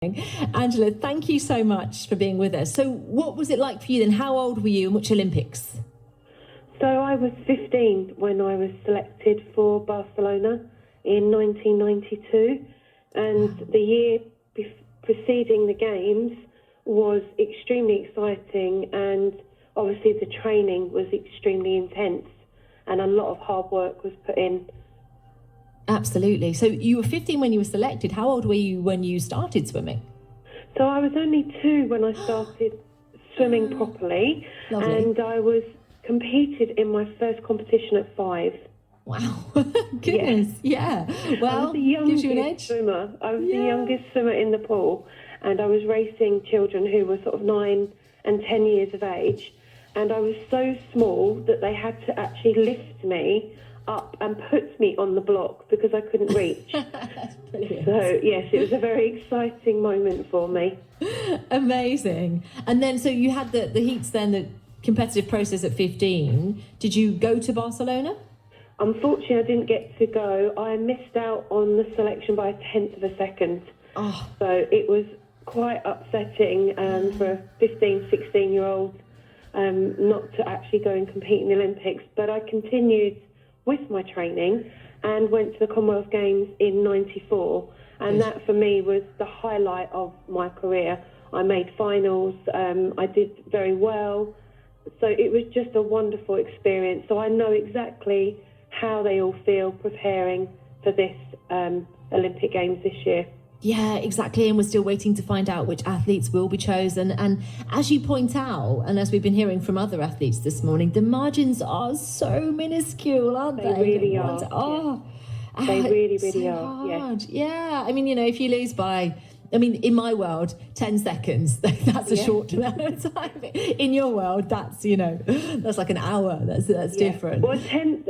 Angela, thank you so much for being with us. So what was it like for you then? How old were you and which Olympics? So I was 15 when I was selected for Barcelona in 1992, and the year preceding the Games was extremely exciting, and obviously the training was extremely intense and a lot of hard work was put in. Absolutely. So you were 15 when you were selected. How old were you when you started swimming? So I was only 2 when I started swimming properly. Lovely. And I was competed in my first competition at 5. Wow. Goodness. Yeah. Well, gives you an edge. Swimmer. I was the youngest swimmer in the pool, and I was racing children who were sort of 9 and 10 years of age, and I was so small that they had to actually lift me up and put me on the block because I couldn't reach. That's brilliant. So yes, it was a very exciting moment for me. Amazing. And then so you had the heats then, the competitive process at 15. Did you go to Barcelona? Unfortunately, I didn't get to go. I missed out on the selection by a tenth of a second. Oh. So it was quite upsetting for a 15, 16-year-old not to actually go and compete in the Olympics. But I continued with my training and went to the Commonwealth Games in 94. And that, for me, was the highlight of my career. I made finals. I did very well. So it was just a wonderful experience. So I know exactly how they all feel preparing for this Olympic Games this year. Yeah, exactly. And we're still waiting to find out which athletes will be chosen. And as you point out, and as we've been hearing from other athletes this morning, the margins are so minuscule, aren't they? They really are. Oh, yeah. They really, really so are. Hard. Yeah. I mean, if you lose by, in my world, 10 seconds, that's a short amount of time. In your world, that's, that's like an hour. That's different. Well, tenth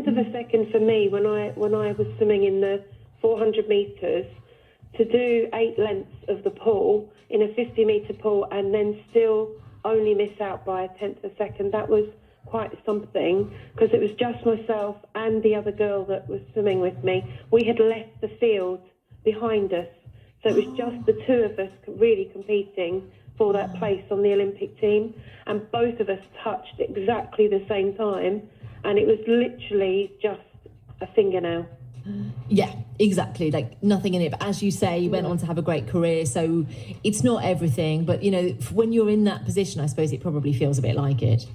of a second for me when I was swimming in the 400 metres, to do 8 lengths of the pool in a 50-metre pool and then still only miss out by a tenth of a second, that was quite something, because it was just myself and the other girl that was swimming with me. We had left the field behind us, so it was just the two of us really competing for that place on the Olympic team, and both of us touched exactly the same time, and it was literally just a fingernail. Yeah, exactly. Like nothing in it. But as you say, you went on to have a great career. So it's not everything. But, when you're in that position, I suppose it probably feels a bit like it.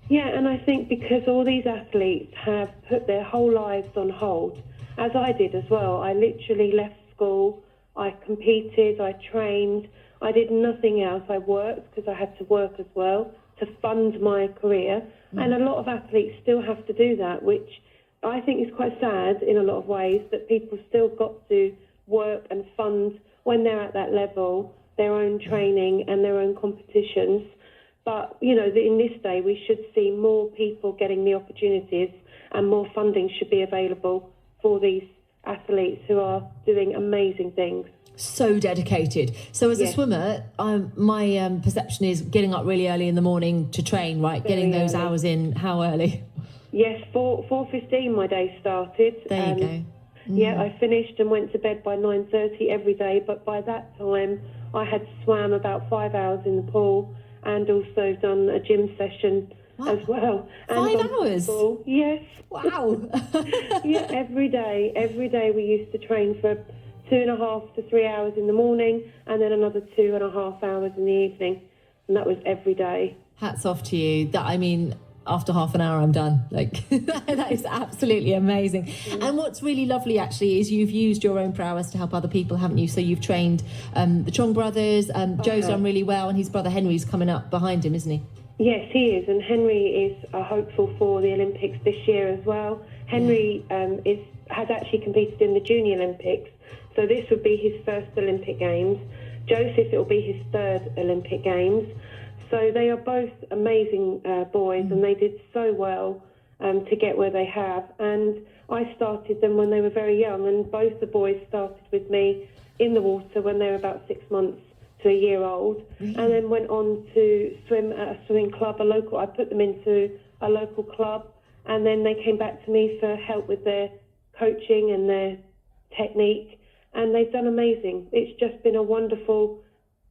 Yeah, and I think because all these athletes have put their whole lives on hold, as I did as well. I literally left school. I competed. I trained. I did nothing else. I worked because I had to work as well to fund my career. And a lot of athletes still have to do that, which I think it's quite sad in a lot of ways that people still got to work and fund when they're at that level, their own training and their own competitions. But, in this day, we should see more people getting the opportunities and more funding should be available for these athletes who are doing amazing things. So dedicated. So as a swimmer, my perception is getting up really early in the morning to train, right? Getting those hours in. How early? Yes, 4:15 my day started. There you go. Yeah, I finished and went to bed by 9:30 every day, but by that time I had swam about 5 hours in the pool and also done a gym session as well. And 5 hours? Yes. Wow. Yeah, every day. Every day we used to train for 2.5 to 3 hours in the morning and then another 2.5 hours in the evening. And that was every day. Hats off to you. After half an hour, I'm done. That is absolutely amazing. And what's really lovely, actually, is you've used your own prowess to help other people, haven't you? So you've trained the Chong brothers. Joe's done really well, and his brother Henry's coming up behind him, isn't he? Yes, he is. And Henry is a hopeful for the Olympics this year as well. Henry has actually competed in the Junior Olympics. So this would be his first Olympic Games. Joseph, it will be his third Olympic Games. So they are both amazing boys, and they did so well to get where they have. And I started them when they were very young, and both the boys started with me in the water when they were about 6 months to a year old, and then went on to swim at a swimming club, I put them into a local club, and then they came back to me for help with their coaching and their technique. and they've done amazing. It's just been a wonderful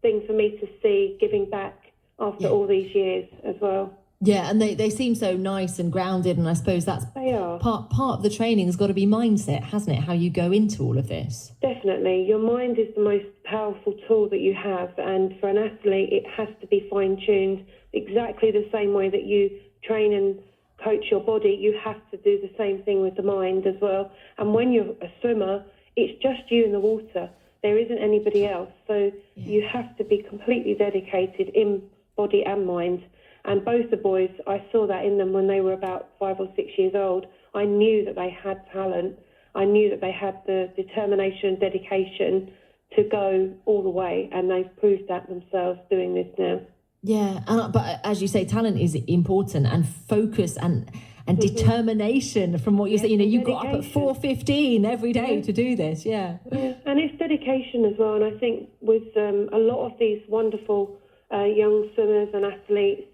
thing for me to see, giving back after all these years as well. Yeah, and they seem so nice and grounded, and I suppose that's They are. part of the training has got to be mindset, hasn't it? How you go into all of this. Definitely. Your mind is the most powerful tool that you have, and for an athlete, it has to be fine-tuned exactly the same way that you train and coach your body. You have to do the same thing with the mind as well. And when you're a swimmer, it's just you in the water. There isn't anybody else. So you have to be completely dedicated in body and mind. And both the boys, I saw that in them when they were about 5 or 6 years old. I knew that they had talent. I knew that they had the determination and dedication to go all the way, and they've proved that themselves doing this now. Yeah, but as you say, talent is important, and focus and determination. From what you say, you got up at 4:15 every day to do this. Yeah, and it's dedication as well. And I think with a lot of these wonderful young swimmers and athletes,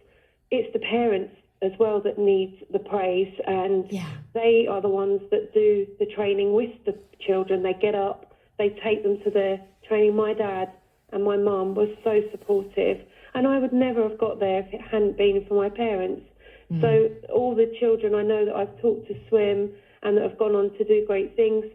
it's the parents as well that need the praise, and they are the ones that do the training with the children. They get up, they take them to their training. My dad and my mum was so supportive, and I would never have got there if it hadn't been for my parents. So all the children I know that I've taught to swim and that have gone on to do great things,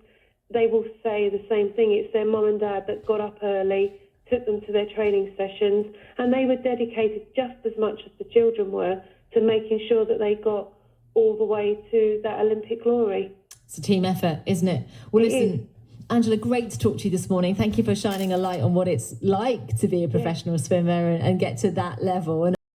they will say the same thing. It's their mum and dad that got up early, took them to their training sessions, and they were dedicated just as much as the children were to making sure that they got all the way to that Olympic glory. It's a team effort, isn't it? Well, listen, Angela, great to talk to you this morning. Thank you for shining a light on what it's like to be a professional swimmer and get to that level. And